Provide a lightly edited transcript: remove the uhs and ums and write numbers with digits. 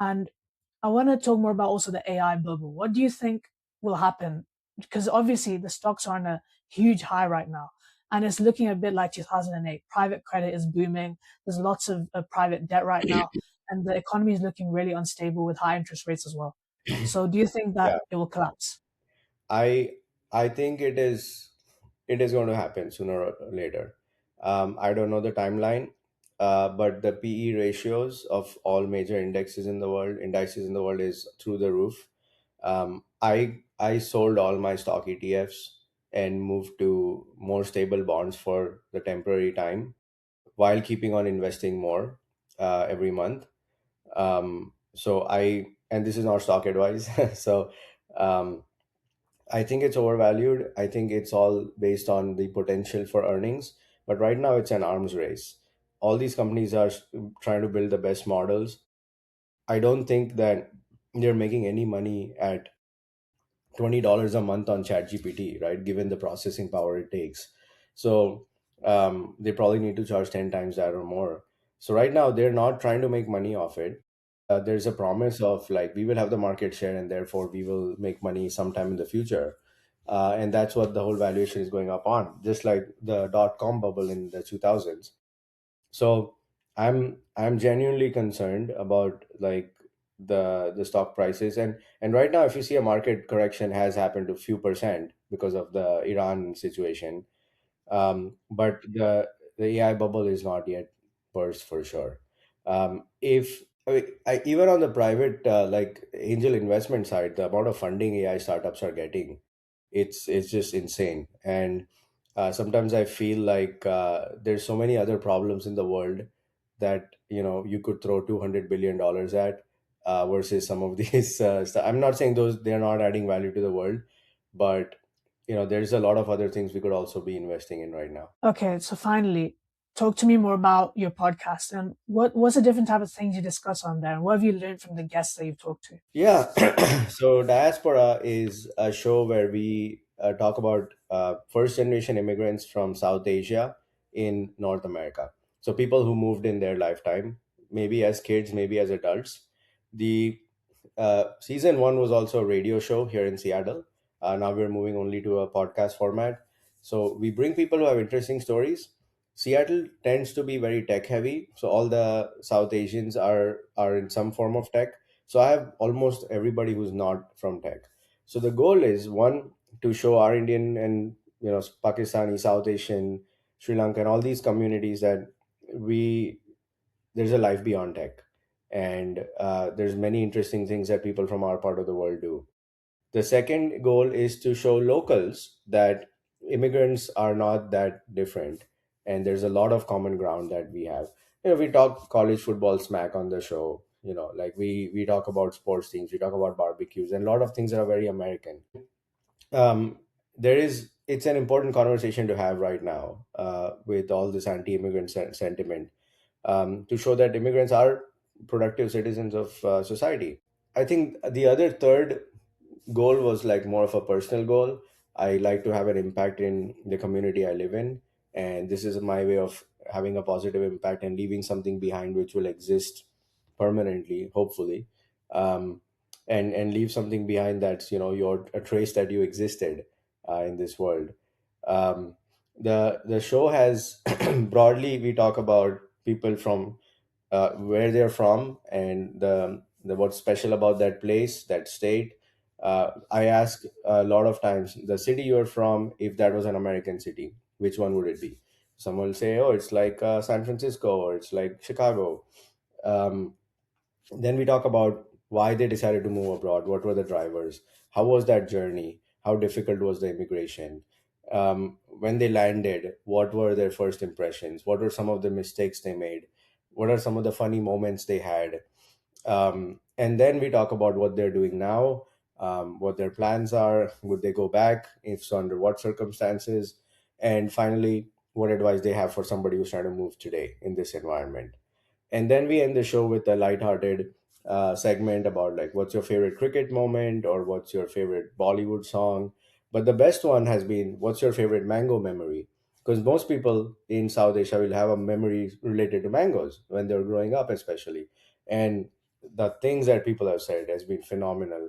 And I want to talk more about also the AI bubble. What do you think will happen? Because obviously the stocks are on a huge high right now, and it's looking a bit like 2008. Private credit is booming. There's lots of private debt right now, and the economy is looking really unstable with high interest rates as well. So, do you think that Yeah, it will collapse? I I think it is going to happen sooner or later. I don't know the timeline, but the PE ratios of all major indices in the world is through the roof. I sold all my stock ETFs and moved to more stable bonds for the temporary time while keeping on investing more every month. And this is not stock advice. So um, I think it's overvalued. I think it's all based on the potential for earnings. But right now, it's an arms race. All these companies are trying to build the best models. I don't think that they're making any money at $20 a month on ChatGPT, right? Given the processing power it takes. So they probably need to charge 10 times that or more. So right now, they're not trying to make money off it. There's a promise of like we will have the market share and therefore we will make money sometime in the future. And that's what the whole valuation is going up on, just like the dot com bubble in the 2000s. So I'm genuinely concerned about like the stock prices, and right now if you see a market correction has happened to few percent because of the Iran situation. But the AI bubble is not yet burst for sure. If I mean, even on the private like angel investment side, the amount of funding AI startups are getting, it's just insane. And sometimes I feel like there's so many other problems in the world that you could throw $200 billion at versus some of these. I'm not saying those they're not adding value to the world, but there's a lot of other things we could also be investing in right now. Okay, so finally, talk to me more about your podcast and what's the different type of things you discuss on there, and what have you learned from the guests that you've talked to? Yeah. So Diaspora is a show where we talk about first generation immigrants from South Asia in North America. So people who moved in their lifetime, maybe as kids, maybe as adults. The season one was also a radio show here in Seattle. Now we're moving only to a podcast format. So we bring people who have interesting stories. Seattle tends to be very tech heavy, so all the South Asians are in some form of tech. So I have almost everybody who's not from tech. So the goal is one to show our Indian and Pakistani, South Asian, Sri Lankan, all these communities that we there's a life beyond tech, and there's many interesting things that people from our part of the world do. The second goal is to show locals that immigrants are not that different, and there's a lot of common ground that we have. We talk college football smack on the show. Like we talk about sports teams, we talk about barbecues, and a lot of things that are very American. It's an important conversation to have right now with all this anti-immigrant sentiment, to show that immigrants are productive citizens of society. I think the other third goal was like more of a personal goal. I like to have an impact in the community I live in, and this is my way of having a positive impact and leaving something behind which will exist permanently, hopefully, um, and leave something behind that's your a trace that you existed in this world. Um, the show has broadly we talk about people from where they're from and the what's special about that place, that state. I ask a lot of times the city you're from, if that was an American city, which one would it be? Someone will say, oh, it's like San Francisco or it's like Chicago. Um, then we talk about why they decided to move abroad. What were the drivers? How was that journey? How difficult was the immigration? When they landed, what were their first impressions? What were some of the mistakes they made? What are some of the funny moments they had? And then we talk about what they're doing now, what their plans are. Would they go back? If so, under what circumstances? And finally, what advice they have for somebody who's trying to move today in this environment. And then we end the show with a lighthearted segment about like what's your favorite cricket moment or what's your favorite Bollywood song. But the best one has been what's your favorite mango memory? Because most people in South Asia will have a memory related to mangoes when they're growing up, especially. And the things that people have said has been phenomenal.